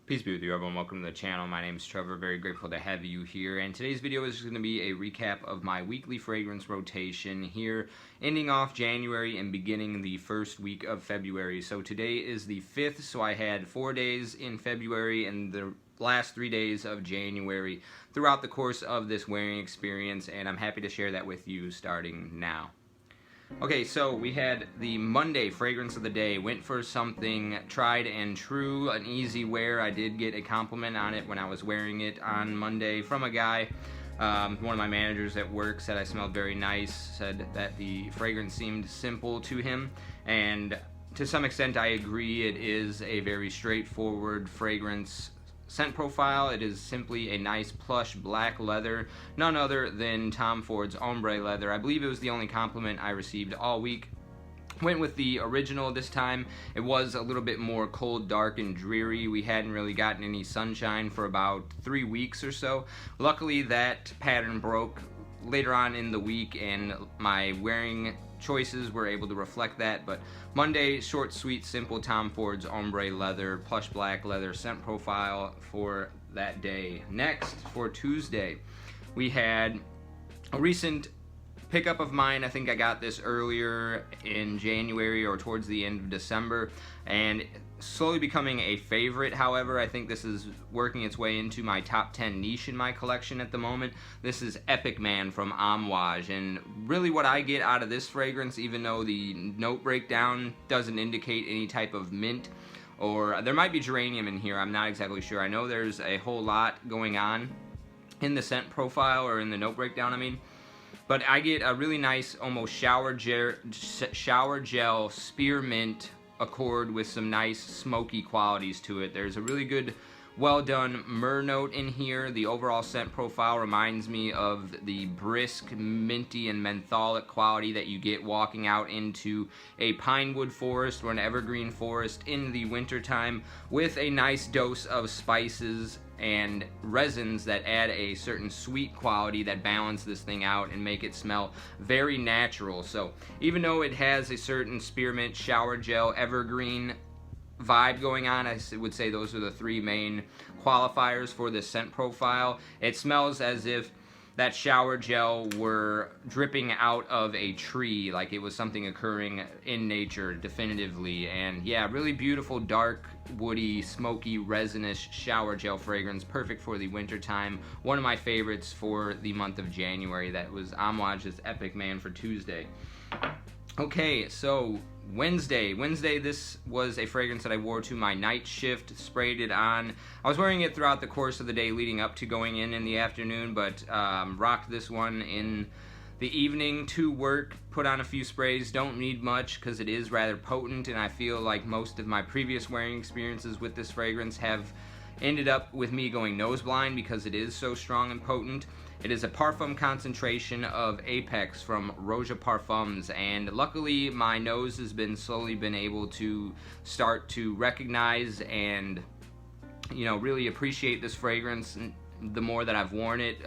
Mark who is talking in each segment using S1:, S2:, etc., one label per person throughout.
S1: Peace be with you, everyone. Welcome to the channel. My name is Trevor. Very grateful to have you here. And today's video is going to be a recap of my weekly fragrance rotation here, ending off January and beginning the first week of February. So today is the 5th, so I had 4 days in February and the last 3 days of January throughout the course of this wearing experience, and I'm happy to share that with you starting now. Okay, so we had the Monday fragrance of the day. Went for something tried and true, an easy wear. I did get a compliment on it when I was wearing it on Monday from a guy. One of my managers at work said I smelled very nice, said that the fragrance seemed simple to him, and to some extent I agree. It is a very straightforward fragrance scent profile. It is simply a nice plush black leather, none other than Tom Ford's Ombre leather. I believe it was the only compliment I received all week. Went with the original this time. It was a little bit more cold, dark, and dreary. We hadn't really gotten any sunshine for about 3 weeks or so. Luckily, that pattern broke later on in the week, and my wearing choices were able to reflect that. But Monday, short, sweet, simple Tom Ford's Ombre leather, plush black leather scent profile for that day. Next, for Tuesday, we had a recent pickup of mine. I think I got this earlier in January or towards the end of December, and slowly becoming a favorite. However, I think this is working its way into my top 10 niche in my collection at the moment. This is Epic Man from Amouage, and really what I get out of this fragrance, even though the note breakdown doesn't indicate any type of mint, or there might be geranium in here, I'm not exactly sure. I know there's a whole lot going on in the scent profile, or in the note breakdown, I mean. But I get a really nice, almost shower gel spearmint accord with some nice smoky qualities to it. There's a really good, well done myrrh note in here. The overall scent profile reminds me of the brisk, minty, and mentholic quality that you get walking out into a pinewood forest or an evergreen forest in the wintertime, with a nice dose of spices and resins that add a certain sweet quality that balance this thing out and make it smell very natural. So even though it has a certain spearmint, shower gel, evergreen vibe going on, I would say those are the three main qualifiers for this scent profile. It smells as if that shower gel were dripping out of a tree, like it was something occurring in nature, definitively. And yeah, really beautiful, dark, woody, smoky, resinous shower gel fragrance, perfect for the winter time. One of my favorites for the month of January. That was Amouage's Epic Man for Tuesday. Okay, so Wednesday, this was a fragrance that I wore to my night shift, sprayed it on. I was wearing it throughout the course of the day leading up to going in the afternoon, but rocked this one in the evening to work, put on a few sprays. Don't need much because it is rather potent, and I feel like most of my previous wearing experiences with this fragrance have ended up with me going nose blind because it is so strong and potent. It is a Parfum concentration of Apex from Roja Parfums, and luckily my nose has been slowly been able to start to recognize and, you know, really appreciate this fragrance the more that I've worn it,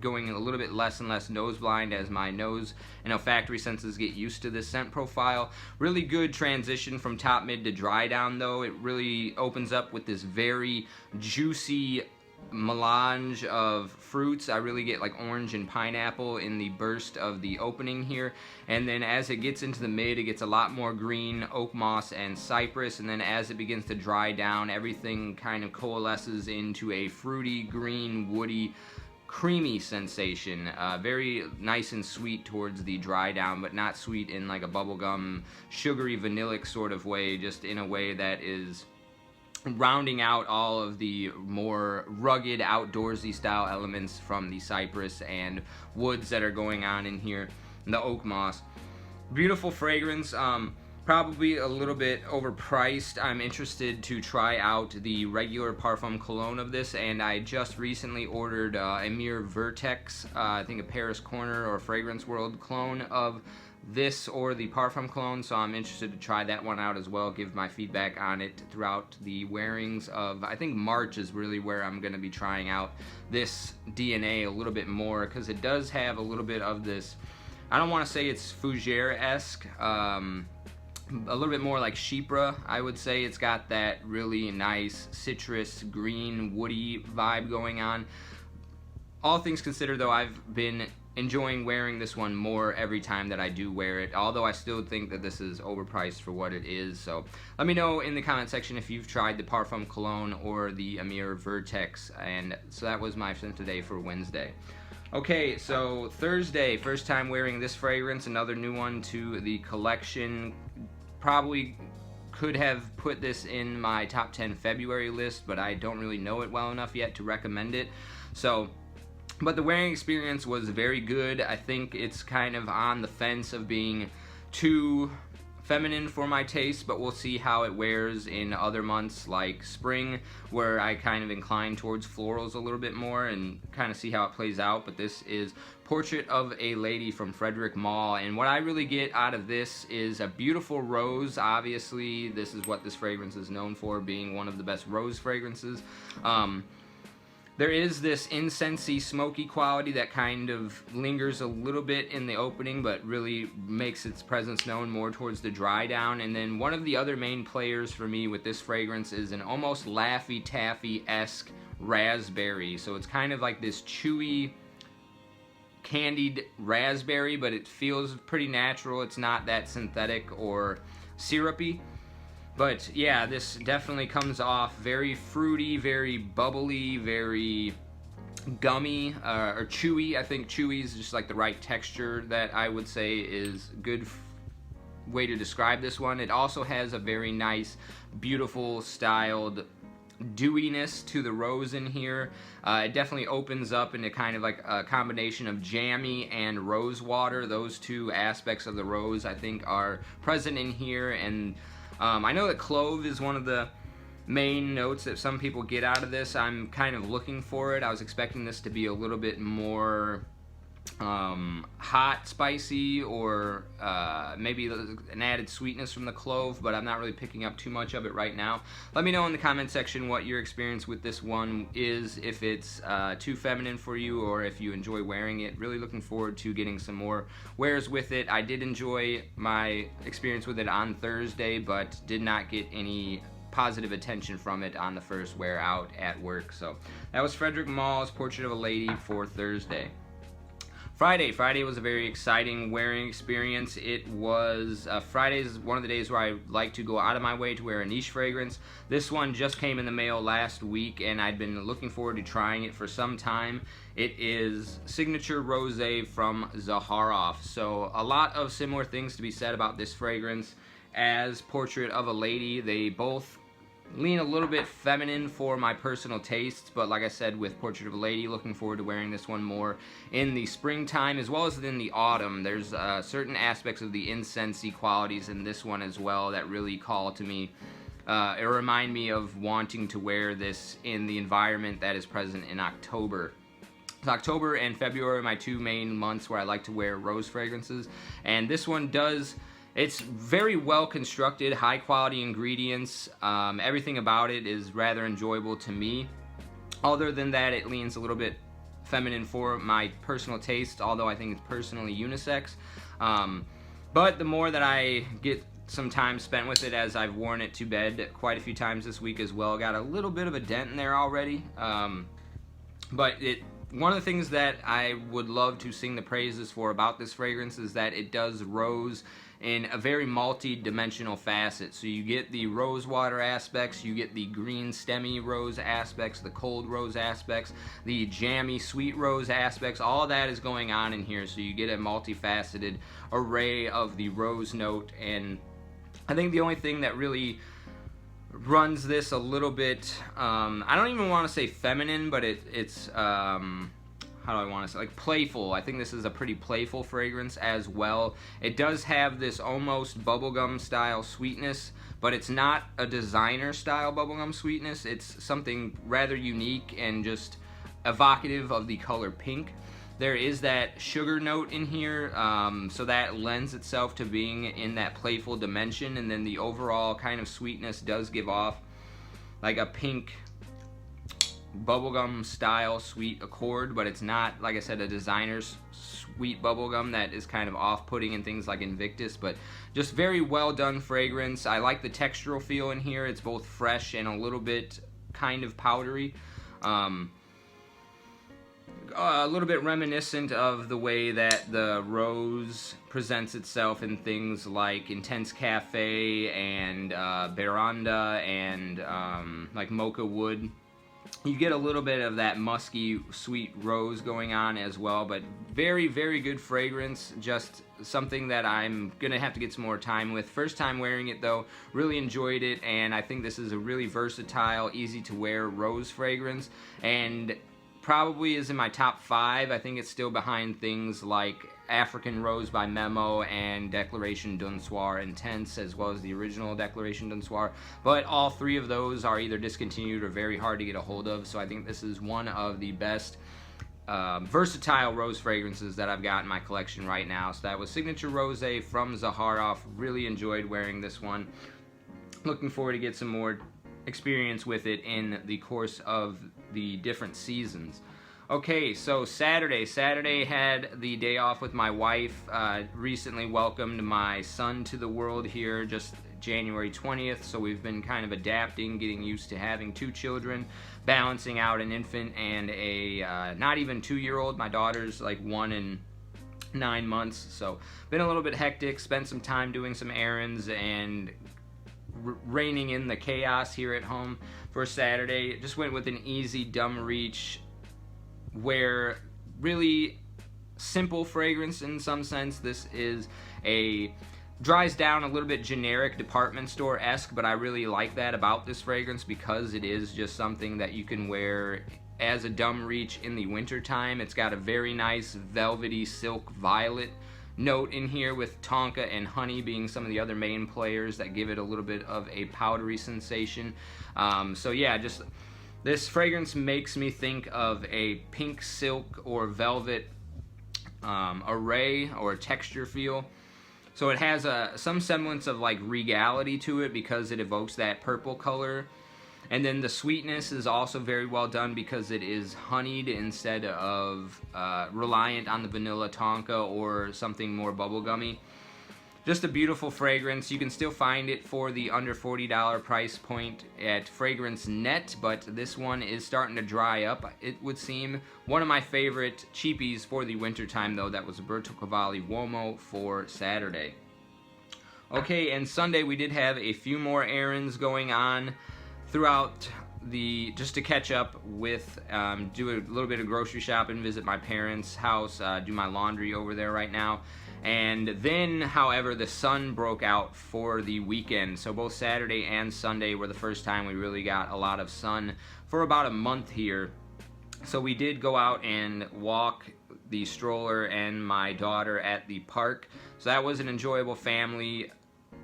S1: going a little bit less and less nose blind as my nose and olfactory senses get used to this scent profile. Really good transition from top, mid to dry down though. It really opens up with this very juicy melange of fruits. I really get like orange and pineapple in the burst of the opening here, and then as it gets into the mid, it gets a lot more green, oak moss, and cypress, and then as it begins to dry down, everything kind of coalesces into a fruity, green, woody, creamy sensation. Very nice and sweet towards the dry down, but not sweet in like a bubblegum, sugary, vanillic sort of way, just in a way that is rounding out all of the more rugged, outdoorsy style elements from the cypress and woods that are going on in here, and the oak moss. Beautiful fragrance, probably a little bit overpriced. I'm interested to try out the regular Parfum cologne of this, and I just recently ordered a mere Vertex, I think a Paris Corner or Fragrance World clone of this or the Parfum cologne, so I'm interested to try that one out as well, give my feedback on it throughout the wearings of, I think March is really where I'm going to be trying out this DNA a little bit more, because it does have a little bit of this, I don't want to say it's fougere-esque, a little bit more like Chypre, I would say. It's got that really nice citrus, green, woody vibe going on. All things considered, though, I've been enjoying wearing this one more every time that I do wear it, although I still think that this is overpriced for what it is. So let me know in the comment section if you've tried the Parfum Cologne or the Amir Vertex. And so that was my scent today for Wednesday. Okay, so Thursday, first time wearing this fragrance, another new one to the collection. Probably could have put this in my top 10 February list, but I don't really know it well enough yet to recommend it. But the wearing experience was very good. I think it's kind of on the fence of being too feminine for my taste, but we'll see how it wears in other months like spring, where I kind of incline towards florals a little bit more, and kind of see how it plays out. But this is Portrait of a Lady from Frederic Malle, and what I really get out of this is a beautiful rose. Obviously, this is what this fragrance is known for, being one of the best rose fragrances. There is this incensey, smoky quality that kind of lingers a little bit in the opening, but really makes its presence known more towards the dry down. And then one of the other main players for me with this fragrance is an almost Laffy Taffy-esque raspberry. So it's kind of like this chewy, candied raspberry, but it feels pretty natural. It's not that synthetic or syrupy. But yeah, this definitely comes off very fruity, very bubbly, very gummy, or chewy. I think chewy is just like the right texture that I would say is a good way to describe this one. It also has a very nice, beautiful, styled dewiness to the rose in here. It definitely opens up into kind of like a combination of jammy and rose water. Those two aspects of the rose I think are present in here, and I know that clove is one of the main notes that some people get out of this. I'm kind of looking for it. I was expecting this to be a little bit more hot, spicy, or maybe an added sweetness from the clove, but I'm not really picking up too much of it right now. Let me know in the comment section what your experience with this one is, if it's too feminine for you or if you enjoy wearing it. Really looking forward to getting some more wears with it. I did enjoy my experience with it on Thursday, but did not get any positive attention from it on the first wear out at work. So that was Frederic Malle's Portrait of a Lady for Thursday. Friday was a very exciting wearing experience. It was Friday's one of the days where I like to go out of my way to wear a niche fragrance. This one just came in the mail last week, and I'd been looking forward to trying it for some time. It is Signature Rosé from Zaharoff. So a lot of similar things to be said about this fragrance as Portrait of a Lady. They both lean a little bit feminine for my personal tastes, but like I said, with Portrait of a Lady, looking forward to wearing this one more in the springtime as well as in the autumn. There's certain aspects of the incensey qualities in this one as well that really call to me, or remind me of wanting to wear this in the environment that is present in October. So October and February are my two main months where I like to wear rose fragrances, and this one does. It's very well constructed, high quality ingredients. Everything about it is rather enjoyable to me. Other than that, it leans a little bit feminine for my personal taste, although I think it's personally unisex. But the more that I get some time spent with it, as I've worn it to bed quite a few times this week as well, got a little bit of a dent in there already. But one of the things that I would love to sing the praises for about this fragrance is that it does rose in a very multi-dimensional facet. So you get the rose water aspects, you get the green stemmy rose aspects, the cold rose aspects, the jammy sweet rose aspects. All that is going on in here, so you get a multifaceted array of the rose note. And I think the only thing that really runs this a little bit, I don't even want to say feminine, but it's how do I want to say, like playful. I think this is a pretty playful fragrance as well. It does have this almost bubblegum style sweetness, but it's not a designer style bubblegum sweetness. It's something rather unique and just evocative of the color pink. There is that sugar note in here, so that lends itself to being in that playful dimension, and then the overall kind of sweetness does give off like a pink bubblegum style sweet accord, but it's not, like I said, a designer's sweet bubblegum that is kind of off-putting in things like Invictus, but just very well done fragrance. I like the textural feel in here. It's both fresh and a little bit kind of powdery. A little bit reminiscent of the way that the rose presents itself in things like Intense Cafe and Veranda and like Mocha Wood. You get a little bit of that musky, sweet rose going on as well, but very, very good fragrance. Just something that I'm going to have to get some more time with. First time wearing it though, really enjoyed it, and I think this is a really versatile, easy to wear rose fragrance, and probably is in my top 5. I think it's still behind things like African Rose by Memo and Declaration d'un Soir Intense, as well as the original Declaration d'un Soir. But all 3 of those are either discontinued or very hard to get a hold of, so I think this is one of the best versatile rose fragrances that I've got in my collection right now. So that was Signature Rosé from Zaharoff. Really enjoyed wearing this one. Looking forward to get some more experience with it in the course of the different seasons. Okay, so Saturday had the day off with my wife. Recently welcomed my son to the world here, just January 20th, so we've been kind of adapting, getting used to having 2 children, balancing out an infant and a not even 2-year-old. My daughter's like 1 and 9 months, so been a little bit hectic. Spent some time doing some errands and reining in the chaos here at home for Saturday. Just went with an easy dumb reach, where really simple fragrance in some sense. This is a dries down a little bit generic department store-esque, but I really like that about this fragrance because it is just something that you can wear as a dumb reach in the winter time. It's got a very nice velvety silk violet note in here, with tonka and honey being some of the other main players that give it a little bit of a powdery sensation. So yeah, just this fragrance makes me think of a pink silk or velvet array or texture feel. So it has some semblance of like regality to it because it evokes that purple color. And then the sweetness is also very well done because it is honeyed instead of reliant on the vanilla tonka or something more bubblegummy. Just a beautiful fragrance. You can still find it for the under $40 price point at Fragrance Net, but this one is starting to dry up, it would seem. One of my favorite cheapies for the winter time though, that was Berto Kavali Wo for Saturday. Okay, and Sunday we did have a few more errands going on throughout just to catch up with, do a little bit of grocery shopping, visit my parents' house, do my laundry over there right now. And then, however, the sun broke out for the weekend. So both Saturday and Sunday were the first time we really got a lot of sun for about a month here. So we did go out and walk the stroller and my daughter at the park. So that was an enjoyable family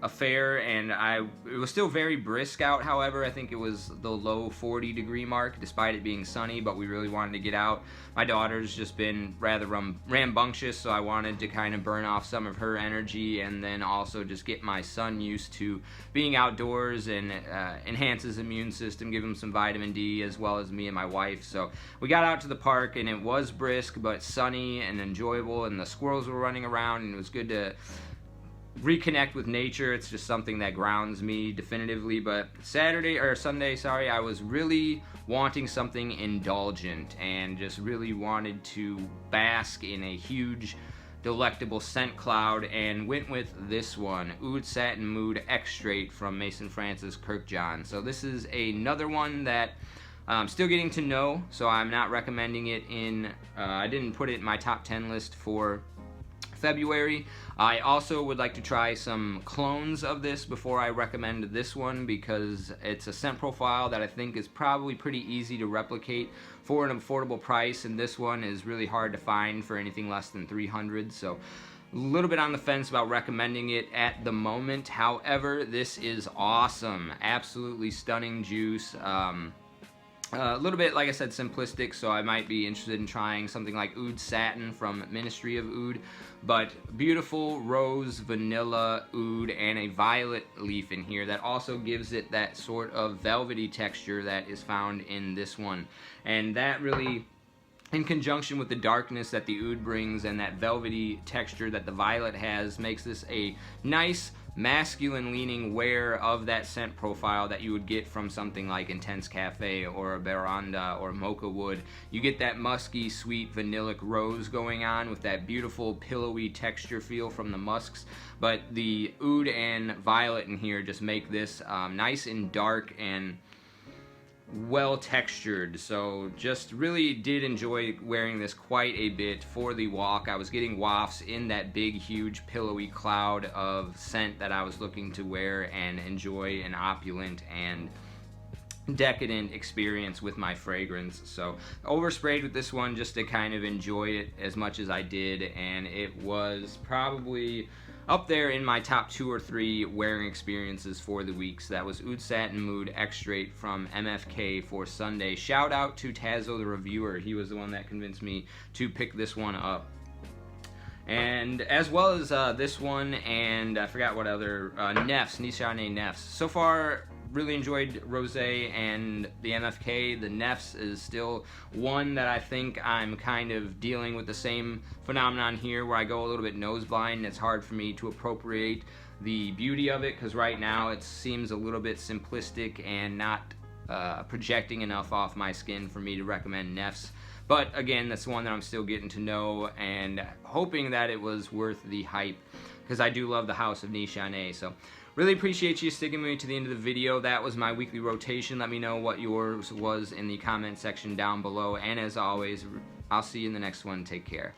S1: affair, and it was still very brisk out. However, I think it was the low 40-degree mark despite it being sunny, but we really wanted to get out. My daughter's just been rather rambunctious, so I wanted to kind of burn off some of her energy and then also just get my son used to being outdoors, and enhance his immune system, give him some vitamin D, as well as me and my wife. So we got out to the park and it was brisk but sunny and enjoyable, and the squirrels were running around, and it was good to reconnect with nature. It's just something that grounds me definitively. But Sunday, I was really wanting something indulgent and just really wanted to bask in a huge delectable scent cloud, and went with this one, Oud Satin Mood Extrait from Mason Francis Kirkjohn. So this is another one that I'm still getting to know, so I'm not recommending it in, I didn't put it in my top 10 list for February. I also would like to try some clones of this before I recommend this one, because it's a scent profile that I think is probably pretty easy to replicate for an affordable price, and this one is really hard to find for anything less than $300. So a little bit on the fence about recommending it at the moment. However, this is awesome. Absolutely stunning juice. A little bit, like I said, simplistic, so I might be interested in trying something like Oud Satin from Ministry of Oud, but beautiful rose, vanilla, oud, and a violet leaf in here that also gives it that sort of velvety texture that is found in this one. And that really, in conjunction with the darkness that the oud brings and that velvety texture that the violet has, makes this a nice masculine leaning wear of that scent profile that you would get from something like Intense Cafe or a Veranda or Mocha Wood. You get that musky, sweet, vanillic rose going on with that beautiful pillowy texture feel from the musks, but the oud and violet in here just make this nice and dark and well textured. So just really did enjoy wearing this quite a bit for the walk. I was getting wafts in that big huge pillowy cloud of scent that I was looking to wear and enjoy an opulent and decadent experience with my fragrance. So oversprayed with this one just to kind of enjoy it as much as I did, and it was probably up there in my top 2 or 3 wearing experiences for the week. So that was Oud Satin Mood Extrait from MFK for Sunday. Shout out to Tazo the reviewer. He was the one that convinced me to pick this one up. And as well as this one, and I forgot what other, Nefs, Nichane Nefs. So far, really enjoyed Rosé and the MFK. The Nefs is still one that I think I'm kind of dealing with the same phenomenon here, where I go a little bit nose blind and it's hard for me to appropriate the beauty of it, because right now it seems a little bit simplistic and not projecting enough off my skin for me to recommend Nefs. But again, that's the one that I'm still getting to know and hoping that it was worth the hype, because I do love the House of Nichane. So really appreciate you sticking with me to the end of the video. That was my weekly rotation. Let me know what yours was in the comment section down below. And as always, I'll see you in the next one. Take care.